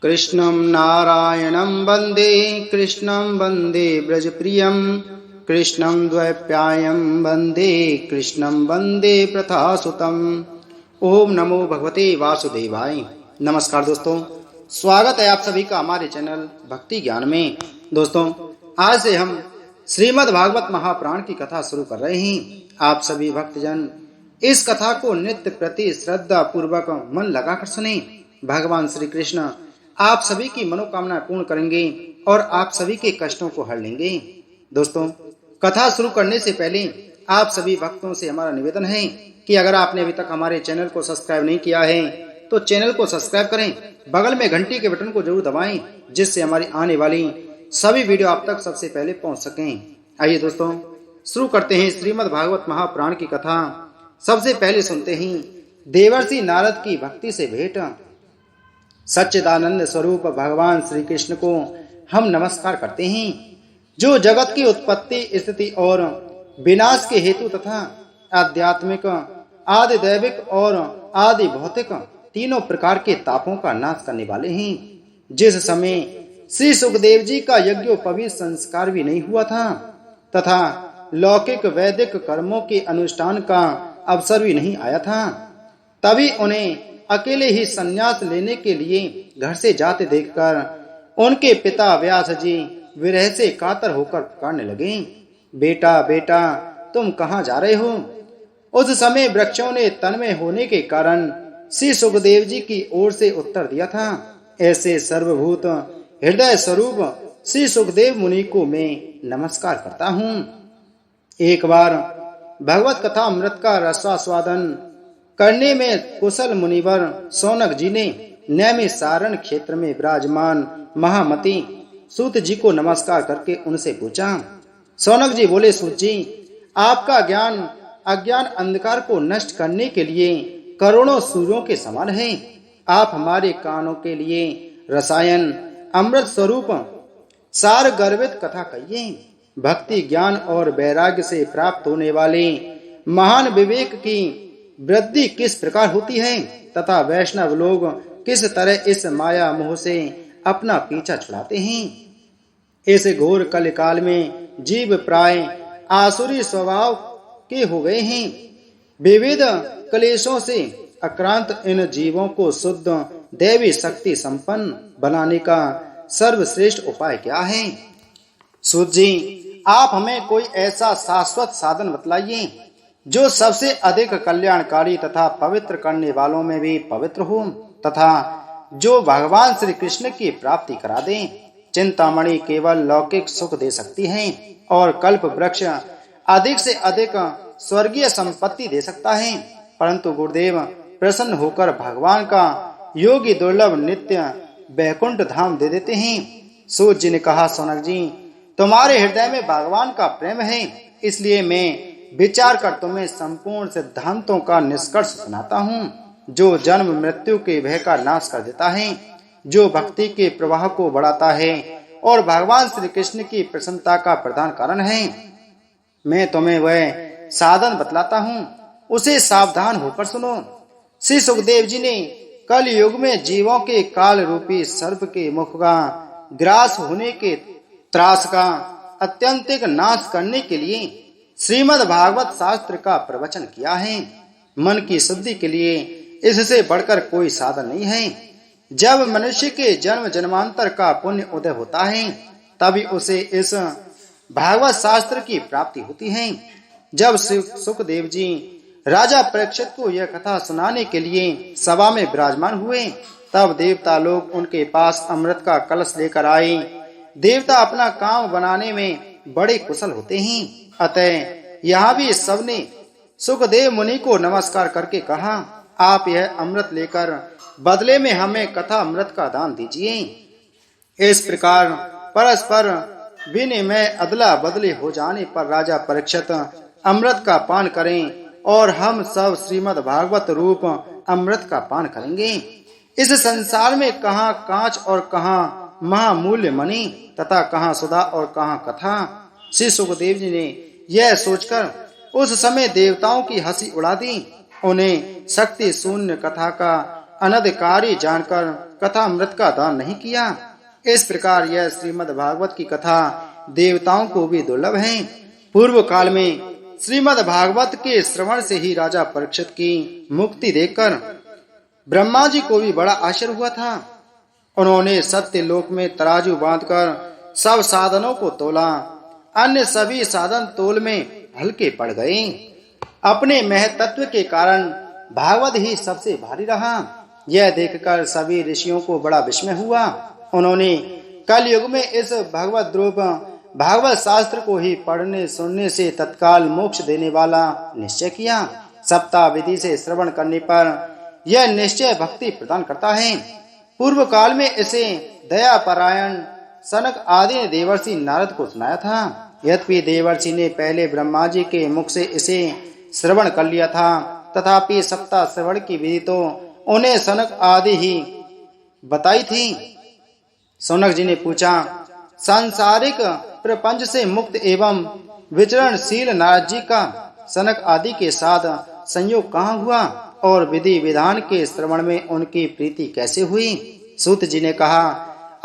कृष्णं नारायणं वन्दे कृष्णं वन्दे ब्रजप्रियं कृष्णं द्वैपायनं वन्दे कृष्णं वन्दे प्रथासुतम्। ओम नमो भगवते वासुदेवाय। नमस्कार दोस्तों, स्वागत है आप सभी का हमारे चैनल भक्ति ज्ञान में। दोस्तों, आज से हम श्रीमद् भागवत महापुराण की कथा शुरू कर रहे हैं। आप सभी भक्तजन इस कथा को नित्य प्रति श्रद्धा पूर्वक मन लगाकर सुने। भगवान श्री कृष्ण आप सभी की मनोकामना पूर्ण करेंगे और आप सभी के कष्टों को हर लेंगे। दोस्तों, कथा शुरू करने से पहले आप सभी भक्तों से हमारा निवेदन है कि अगर आपने अभी तक हमारे चैनल को सब्सक्राइब नहीं किया है तो चैनल को सब्सक्राइब करें, बगल में घंटी के बटन को जरूर दबाएं जिससे हमारी आने वाली सभी वीडियो आप तक सबसे पहले पहुंच सकें। आइए दोस्तों, शुरू करते हैं श्रीमद् भागवत महापुराण की कथा। सबसे पहले सुनते हैं देवर्षि नारद की भक्ति से भेंट। सच्चिदानंद स्वरूप भगवान श्री कृष्ण को हम नमस्कार करते हैं, जो जगत की उत्पत्ति, स्थिति और विनाश के हेतु तथा आध्यात्मिक, आदि दैविक और आदि भौतिक तीनों प्रकार के तापों का नाश करने वाले हैं। जिस समय श्री सुखदेव जी का यज्ञोपवीत संस्कार भी नहीं हुआ था तथा लौकिक वैदिक कर्मों के अनुष्ठान का अवसर भी नहीं आया था, तभी उन्हें अकेले ही संन्यास लेने के लिए घर से जाते देखकर उनके पिता व्यास जी विरह से कातर होकर पुकारने लगे, बेटा बेटा तुम कहाँ जा रहे हो। उस समय वृक्षों ने तन्मय होने के कारण श्री सुखदेव जी की ओर से उत्तर दिया था, ऐसे सर्वभूत हृदय स्वरूप श्री सुखदेव मुनि को मैं नमस्कार करता हूँ। एक बार भगवत कथा अमृत का रसास्वादन करने में कुशल मुनिवर सौनक जी ने नैमिषारण्य सारण क्षेत्र में विराजमान महामती सूत जी को नमस्कार करके उनसे पूछा। सौनक जी बोले, सूत जी, आपका ज्ञान अज्ञान अंधकार को नष्ट करने के लिए करोड़ों सूर्यों के समान है। आप हमारे कानों के लिए रसायन अमृत स्वरूप सार गर्भित कथा कहिए। भक्ति ज्ञान और वैराग्य से प्राप्त होने वाले महान विवेक की वृद्धि किस प्रकार होती है तथा वैष्णव लोग किस तरह इस माया मोह से अपना पीछा छुड़ाते हैं। इस घोर कलिकाल में जीव प्राय आसुरी स्वभाव के हो गए हैं। विविध क्लेशों से आक्रांत इन जीवों को शुद्ध दैवी शक्ति संपन्न बनाने का सर्वश्रेष्ठ उपाय क्या है। सूत जी, आप हमें कोई ऐसा शाश्वत साधन बतलाइए जो सबसे अधिक कल्याणकारी तथा पवित्र करने वालों में भी पवित्र हो तथा जो भगवान श्री कृष्ण की प्राप्ति करा दे। चिंतामणि केवल लौकिक सुख दे सकती है और कल्प वृक्ष अधिक से अधिक स्वर्गीय संपत्ति दे सकता है, परंतु गुरुदेव प्रसन्न होकर भगवान का योगी दुर्लभ नित्य वैकुंठ धाम दे देते हैं। सूत जी ने कहा, सौनक जी, तुम्हारे हृदय में भगवान का प्रेम है, इसलिए मैं विचार कर तुम्हें संपूर्ण सिद्धांतों का निष्कर्ष सुनाता हूँ, जो जन्म मृत्यु के भय का नाश कर देता है, जो भक्ति के प्रवाह को बढ़ाता है और भगवान श्री कृष्ण की प्रसन्नता का प्रधान कारण है। मैं तुम्हें वह साधन बतलाता हूँ, उसे सावधान होकर सुनो। श्री सुखदेव जी ने कल युग में जीवों के काल रूपी सर्प के मुख का ग्रास होने के त्रास का अत्यंतिक नाश करने के लिए श्रीमद् भागवत शास्त्र का प्रवचन किया है। मन की शुद्धि के लिए इससे बढ़कर कोई साधन नहीं है। जब मनुष्य के जन्म जन्मांतर का पुण्य उदय होता है तभी उसे इस भागवत शास्त्र की प्राप्ति होती है। जब सुखदेव जी राजा परीक्षित को यह कथा सुनाने के लिए सभा में विराजमान हुए तब देवता लोग उनके पास अमृत का कलश लेकर आए। देवता अपना काम बनाने में बड़े कुशल होते हैं, अतः यहाँ भी सबने सुखदेव मुनि को नमस्कार करके कहा, आप यह अमृत लेकर बदले में हमें कथा अमृत का दान दीजिए। इस प्रकार परस्पर विनिमय अदला बदली हो जाने पर राजा परीक्षित अमृत का पान करें और हम सब श्रीमद् भागवत रूप अमृत का पान करेंगे। इस संसार में कहाँ कांच और कहाँ महामूल्य मणि तथा कहाँ सुधा और कहाँ कथा। श्री सुखदेव जी ने यह सोचकर उस समय देवताओं की हंसी उड़ा दी। उन्हें शक्ति शून्य कथा का अनधिकारी जानकर कथामृत का दान नहीं किया। इस प्रकार यह श्रीमद् भागवत की कथा देवताओं को भी दुर्लभ है। पूर्व काल में श्रीमद् भागवत के श्रवण से ही राजा परीक्षित की मुक्ति देखकर ब्रह्मा जी को भी बड़ा आश्चर्य हुआ था। उन्होंने सत्य लोक में तराजू बांधकर सब साधनों को तोला। अन्य सभी साधन तोल में हल्के पड़ गए। अपने महतत्व के कारण भागवत ही सबसे भारी रहा। यह देखकर सभी ऋषियों को बड़ा विस्मय हुआ। उन्होंने कल युग में इस भगवत रूप भागवत शास्त्र को ही पढ़ने सुनने से तत्काल मोक्ष देने वाला निश्चय किया। सप्ताह विधि से श्रवण करने पर यह निश्चय भक्ति प्रदान करता है। पूर्व काल में इसे दया परायण सनक आदि ने देवर्षि नारद को सुनाया था। यद्यपि देवर्षि ने पहले ब्रह्मा जी के मुख से इसे श्रवण कर लिया था, तथापि सप्ताह श्रवण की विधि तो उन्हें सनक आदि ही बताई थी। सौनक जी ने पूछा, सांसारिक प्रपंच से मुक्त एवं विचरणशील नारद जी का सनक आदि के साथ संयोग कहाँ हुआ और विधि विधान के श्रवण में उनकी प्रीति कैसे हुई? सूत जी ने कहा,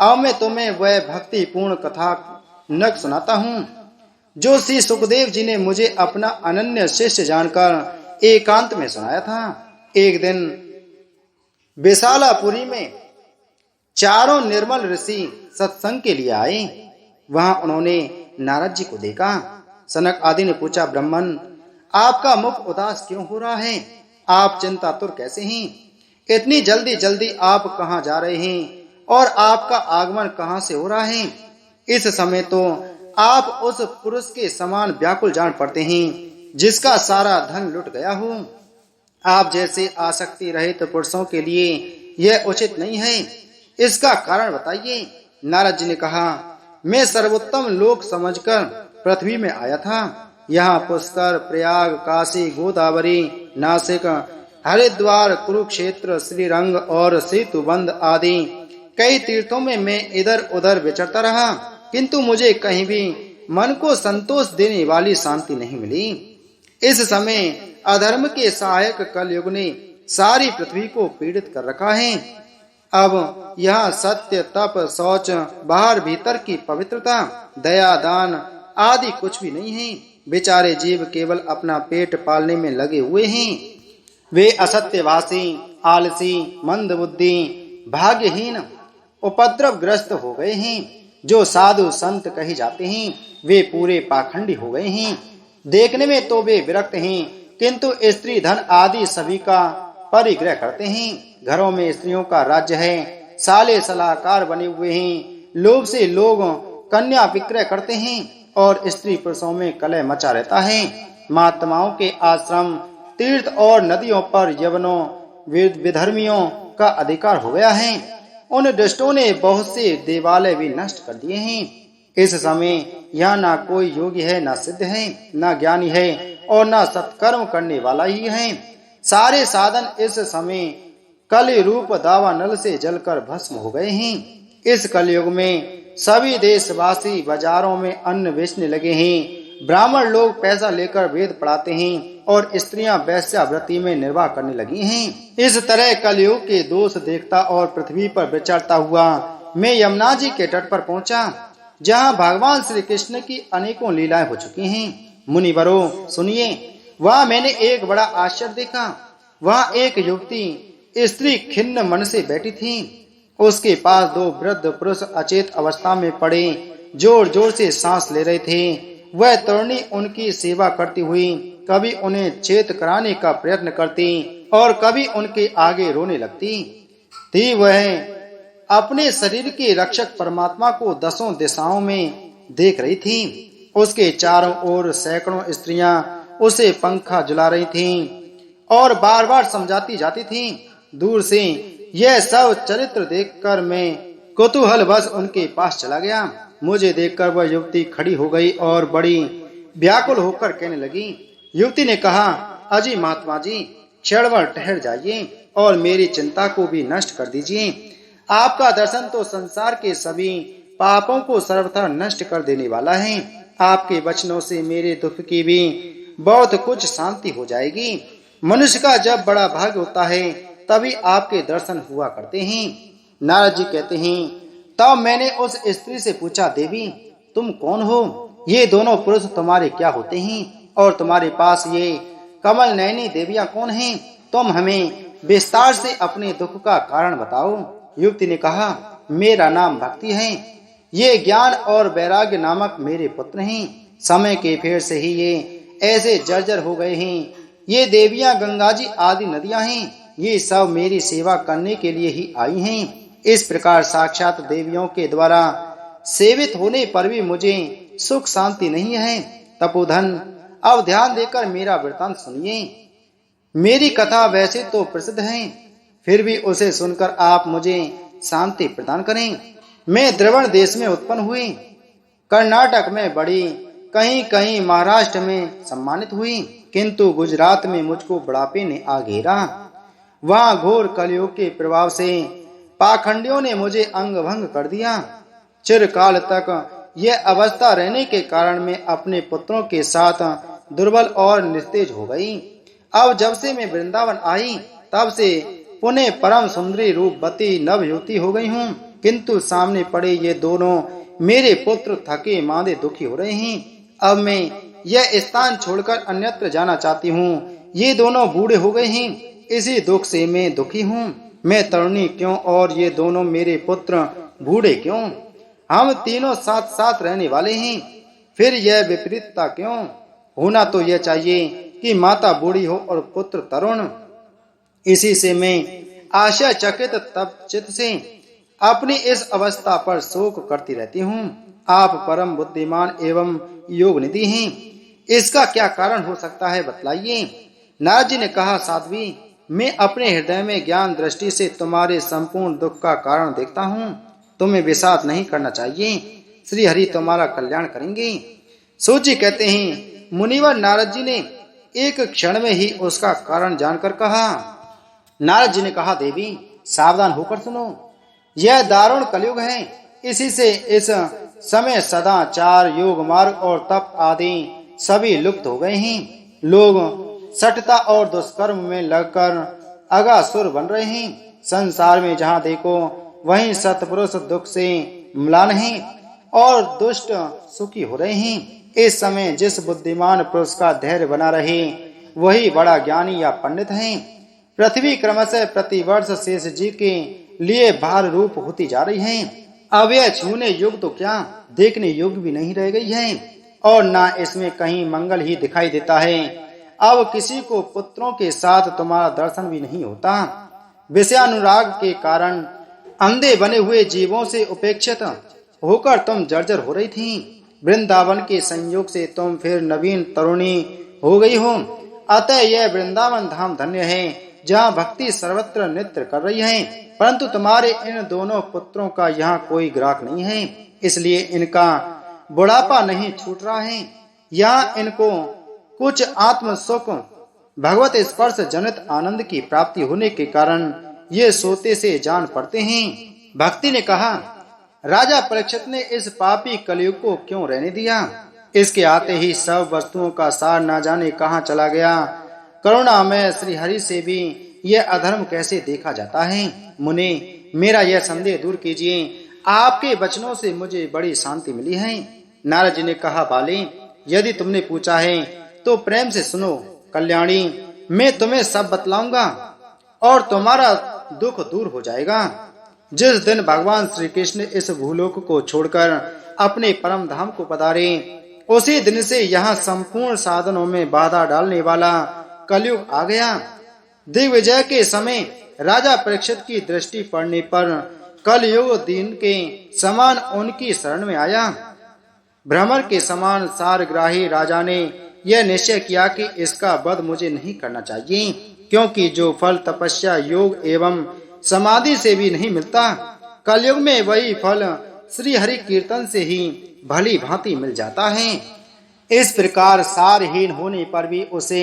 अब मैं तुम्हें वह भक्ति पूर्ण कथा नक सुनाता हूँ जो श्री सुखदेव जी ने मुझे अपना अनन्य शिष्य जानकर एकांत में सुनाया था। एक दिन विशालापुरी में चारों निर्मल ऋषि सत्संग के लिए आए। वहां उन्होंने नारद जी को देखा। सनक आदि ने पूछा, ब्राह्मण, आपका मुख उदास क्यों हो रहा है? आप चिंतातुर कैसे हैं? इतनी जल्दी जल्दी आप कहाँ जा रहे हैं और आपका आगमन कहाँ से हो रहा है? इस समय तो आप उस पुरुष के समान व्याकुल जान पड़ते हैं जिसका सारा धन लुट गया हो। आप जैसे आसक्ति रहित पुरुषों के लिए यह उचित नहीं है। इसका कारण बताइए। नारद जी ने कहा, मैं सर्वोत्तम लोक समझकर पृथ्वी में आया था। यहाँ पुष्कर, प्रयाग, काशी, गोदावरी, नासिक, हरिद्वार, कुरुक्षेत्र, श्रीरंग और सेतुबंध आदि कई तीर्थों में मैं इधर उधर विचरता रहा, किंतु मुझे कहीं भी मन को संतोष देने वाली शांति नहीं मिली। इस समय अधर्म के सहायक कलयुग ने सारी पृथ्वी को पीड़ित कर रखा है। अब यहाँ सत्य, तप, शौच, बाहर भीतर की पवित्रता, दया, दान आदि कुछ भी नहीं है। बेचारे जीव केवल अपना पेट पालने में लगे हुए हैं। वे असत्यवासी, आलसी, मंदबुद्धि, भाग्यहीन, उपद्रवग्रस्त हो गए हैं। जो साधु संत कहे जाते हैं वे पूरे पाखंडी हो गए हैं। देखने में तो वे विरक्त हैं, किंतु स्त्री धन आदि सभी का परिग्रह करते हैं। घरों में स्त्रियों का राज्य है। साले सलाहकार बने हुए हैं। लोभ से लोग कन्या विक्रय करते हैं और स्त्री पुरुषों में कलह मचा रहता है। महात्माओं के आश्रम, तीर्थ और नदियों पर यवनों विधर्मियों का अधिकार हो गया है। उन दुष्टों ने बहुत से देवालय भी नष्ट कर दिए हैं। इस समय यहाँ ना कोई योगी है, ना सिद्ध है, ना ज्ञानी है और ना सत्कर्म करने वाला ही है। सारे साधन इस समय कलि रूप दावानल से जलकर भस्म हो गए हैं। इस कलयुग में सभी देशवासी बाजारों में अन्न बेचने लगे हैं। ब्राह्मण लोग पैसा लेकर वेद पढ़ाते हैं और स्त्रियां वैश्यावृत्ति में निर्वाह करने लगी हैं। इस तरह कलयुग के दोष देखता और पृथ्वी पर विचरता हुआ मैं यमुना जी के तट पर पहुंचा, जहां भगवान श्री कृष्ण की अनेकों लीलाएं हो चुकी हैं। मुनिवरों सुनिए, वहां मैंने एक बड़ा आश्चर्य देखा। वहां एक युवती स्त्री खिन्न मन से बैठी थी। उसके पास दो वृद्ध पुरुष अचेत अवस्था में पड़े जोर जोर से सांस ले रहे थे। वह तरुणी उनकी सेवा करती हुई कभी उन्हें चेत कराने का प्रयत्न करती और कभी उनके आगे रोने लगती थी। वह अपने शरीर के रक्षक परमात्मा को दसों दिशाओं में देख रही थी। उसके चारों ओर सैकड़ों स्त्रियां उसे पंखा झुला रही थीं और बार बार समझाती जाती थीं। दूर से यह सब चरित्र देखकर मैं कुतूहलवश उनके पास चला गया। मुझे देखकर वह युवती खड़ी हो गई और बड़ी व्याकुल होकर कहने लगी। युवती ने कहा, अजी महात्मा जी, क्षणभर ठहर जाइए और मेरी चिंता को भी नष्ट कर दीजिए। आपका दर्शन तो संसार के सभी पापों को सर्वथा नष्ट कर देने वाला है। आपके वचनों से मेरे दुख की भी बहुत कुछ शांति हो जाएगी। मनुष्य का जब बड़ा भाग्य होता है तभी आपके दर्शन हुआ करते हैं। नारद जी कहते हैं, तब मैंने उस स्त्री से पूछा, देवी तुम कौन हो? ये दोनों पुरुष तुम्हारे क्या होते हैं? और तुम्हारे पास ये कमल नयनी देवियां कौन हैं? तुम हमें विस्तार से अपने दुख का कारण बताओ। युवती ने कहा, मेरा नाम भक्ति है। ये ज्ञान और वैराग्य नामक मेरे पुत्र हैं। समय के फेर से ही ये ऐसे जर्जर हो गए हैं। ये देवियां गंगा जी आदि नदियां हैं। ये सब मेरी सेवा करने के लिए ही आई हैं। इस प्रकार साक्षात देवियों के द्वारा सेवित होने पर भी मुझे सुख शांति नहीं है। तपोधन, अब ध्यान देकर मेरा वृतांत सुनिए। मेरी कथा वैसे तो प्रसिद्ध है, फिर भी उसे सुनकर आप मुझे शांति प्रदान करें। मैं द्रवण देश में उत्पन्न हुई, कर्नाटक में बड़ी, कहीं कहीं महाराष्ट्र में सम्मानित हुई, किंतु गुजरात में मुझको बुढ़ापे ने आ घेरा। वहां घोर कलयुग के प्रभाव से पाखंडियों ने मुझे अंग भंग कर दिया। चिरकाल तक यह अवस्था रहने के कारण मैं अपने पुत्रों के साथ दुर्बल और निस्तेज हो गई। अब जब से मैं वृंदावन आई, तब से पुनः परम सुंदरी रूपवती नवयुवती हो गई हूँ, किंतु सामने पड़े ये दोनों मेरे पुत्र थके मांदे दुखी हो रहे हैं। अब मैं यह स्थान छोड़कर अन्यत्र जाना चाहती हूँ। ये दोनों बूढ़े हो गए हैं, इसी दुख से मैं दुखी हूँ। मैं तरुणी क्यों और ये दोनों मेरे पुत्र बूढ़े क्यों? हम तीनों साथ साथ रहने वाले हैं, फिर यह विपरीतता क्यों? होना तो यह चाहिए कि माता बूढ़ी हो और पुत्र तरुण। इसी से मैं आश्चर्यचकित तब चित्त से अपनी इस अवस्था पर शोक करती रहती हूँ। आप परम बुद्धिमान एवं योग निधि हैं, इसका क्या कारण हो सकता है, बतलाइए। नारद जी ने कहा, साध्वी, मैं अपने हृदय में ज्ञान दृष्टि से तुम्हारे संपूर्ण दुख का कारण देखता हूँ। तुम्हें विषाद नहीं करना चाहिए, श्री हरि तुम्हारा कल्याण करेंगे। सूची कहते हैं, मुनिवर नारद जी ने एक क्षण में ही उसका कारण जानकर कहा। नारद जी ने कहा, देवी सावधान होकर सुनो, यह दारुण कलयुग है। इसी से इस समय सदाचार, योग मार्ग और तप आदि सभी लुप्त हो गए हैं। लोग सठता और दुष्कर्म में लगकर अगासुर बन रहे हैं। संसार में जहाँ देखो वहीं सत्पुरुष दुख से म्लान हैं और दुष्ट सुखी हो रहे हैं। इस समय जिस बुद्धिमान पुरुष का धैर्य बना रहे वही बड़ा ज्ञानी या पंडित है। पृथ्वी क्रमशः प्रतिवर्ष शेष जी के लिए भार रूप होती जा रही है। अब यह छूने युग तो क्या, देखने युग भी नहीं रह गई है, और ना इसमें कहीं मंगल ही दिखाई देता है। अब किसी को पुत्रों के साथ तुम्हारा दर्शन भी नहीं होता। विषयानुराग के कारण अंधे बने हुए जीवों से उपेक्षित होकर तुम जर्जर हो रही थी। वृंदावन के संयोग से तुम फिर नवीन तरुणी हो गई हो। अतः यह वृंदावन धाम धन्य है, जहाँ भक्ति सर्वत्र नृत्य कर रही है। परंतु तुम्हारे इन दोनों पुत्रों का यहाँ कोई ग्राहक नहीं है, इसलिए इनका बुढ़ापा नहीं छूट रहा है। यहाँ इनको कुछ आत्म सुख, भगवत स्पर्श जनित आनंद की प्राप्ति होने के कारण ये सोते से जान पड़ते हैं। भक्ति ने कहा, राजा परीक्षित ने इस पापी कलयुग को क्यों रहने दिया? इसके आते ही सब वस्तुओं का सार न जाने कहाँ चला गया। करुणामय श्री हरि से भी यह अधर्म कैसे देखा जाता है? मुने, मेरा यह संदेह दूर कीजिए। आपके वचनों से मुझे बड़ी शांति मिली है। नारद जी ने कहा, बाले, यदि तुमने पूछा है तो प्रेम से सुनो। कल्याणी, मैं तुम्हें सब बतलाऊंगा और तुम्हारा दुख दूर हो जाएगा। जिस दिन भगवान श्री कृष्ण इस भूलोक को छोड़कर अपने परम धाम को पधारे, उसी दिन से यहाँ संपूर्ण साधनों में बाधा डालने वाला कलयुग आ गया। दिग्विजय के समय राजा परीक्षित की दृष्टि पड़ने पर कलयुग दिन के समान उनकी शरण में आया। भ्रमर के समान सारग्राही राजा ने यह निश्चय किया कि इसका वध मुझे नहीं करना चाहिए, क्योंकि जो फल तपस्या, योग एवं समाधि से भी नहीं मिलता, कलयुग में वही फल श्री हरि कीर्तन से ही भली भांति मिल जाता है। इस प्रकार सारहीन होने पर भी उसे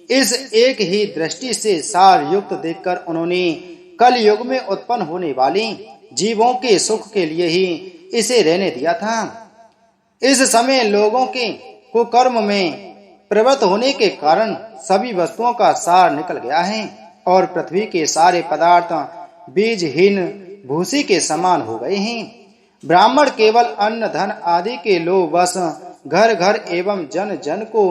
इस एक ही दृष्टि से सार युक्त देखकर उन्होंने कलयुग में उत्पन्न होने वाले जीवों के सुख के लिए ही इसे रहने दिया था। इस समय लोगों के कुकर्म में प्रवृत्त होने के कारण सभी वस्तुओं का सार निकल गया है और पृथ्वी के सारे पदार्थ बीजहीन भूसी के समान हो गए हैं। ब्राह्मण केवल अन्न धन आदि के लोभ वश घर घर एवं जन जन को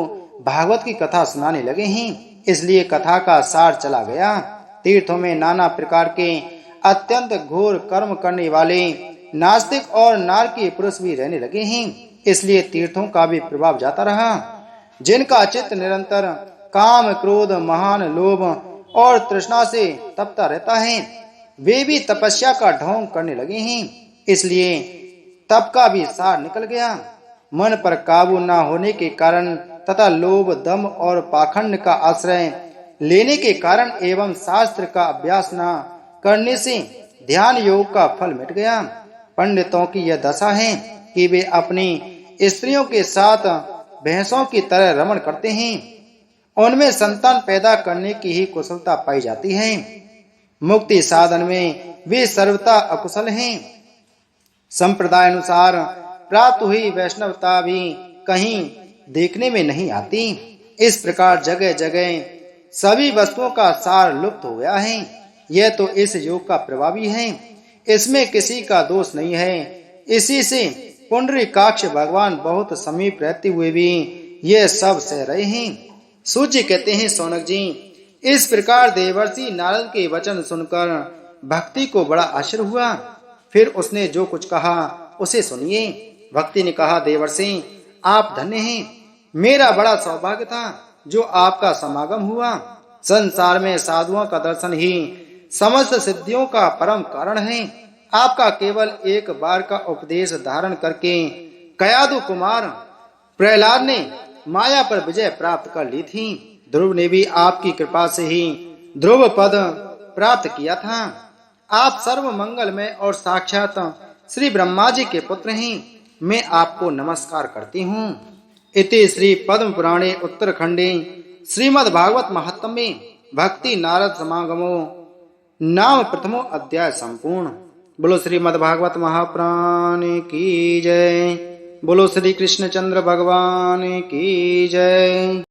भागवत की कथा सुनाने लगे हैं। इसलिए कथा का सार चला गया। तीर्थों में नाना प्रकार के अत्यंत घोर कर्म करने वाले नास्तिक और नारकीय पुरुष भी रहने लगे हैं। इसलिए तीर्थों का भी प्रभाव जाता रहा। जिनका चित्त निरंतर काम क्रोध महान लोभ और तृष्णा से तपता रहता है, वे भी तपस्या का ढोंग करने लगे हैं। इसलिए तप का भी सार निकल गया। मन पर काबू न होने के कारण तथा लोभ दम और पाखंड का आश्रय लेने के कारण एवं शास्त्र का अभ्यास न करने से ध्यान योग का फल मिट गया। पंडितों की यह दशा है कि वे अपनी स्त्रियों के साथ भैंसों की तरह रमण करते हैं। उनमें संतान पैदा करने की ही कुशलता पाई जाती है। मुक्ति साधन में वे सर्वथा अकुशल हैं। संप्रदाय अनुसार प्राप्त हुई वैष्णवता भी कहीं देखने में नहीं आती। इस प्रकार जगह जगह सभी वस्तुओं का सार लुप्त हो गया है। यह तो इस योग का प्रभाव ही है, इसमें किसी का दोष नहीं है। इसी से पुंडरीकाक्ष भगवान बहुत समीप रहते हुए भी यह सब सह रहे हैं। सूर्य कहते हैं, शौनक जी, इस प्रकार देवर्षि नारद के वचन सुनकर भक्ति को बड़ा आश्चर्य हुआ। फिर उसने जो कुछ कहा उसे सुनिए। भक्ति ने कहा, देवर्षि, आप धन्य हैं। मेरा बड़ा सौभाग्य था जो आपका समागम हुआ। संसार में साधुओं का दर्शन ही समस्त सिद्धियों का परम कारण है। आपका केवल एक बार का उपदेश धारण करके कयादु कुमार प्रहलाद ने माया पर विजय प्राप्त कर ली थी। ध्रुव ने भी आपकी कृपा से ही ध्रुव पद प्राप्त किया था। आप सर्व मंगलमय और साक्षात श्री ब्रह्मा जी के पुत्र हैं। मैं आपको नमस्कार करती हूँ। इति श्री पद्म पुराणे उत्तरखंडे श्रीमद् भागवत महात्म्ये भक्ति नारद समागमो नाम प्रथमो अध्याय संपूर्ण। बोलो श्रीमद् भागवत महापुराण की जय। बोलो श्री कृष्णचंद्र भगवान की जय।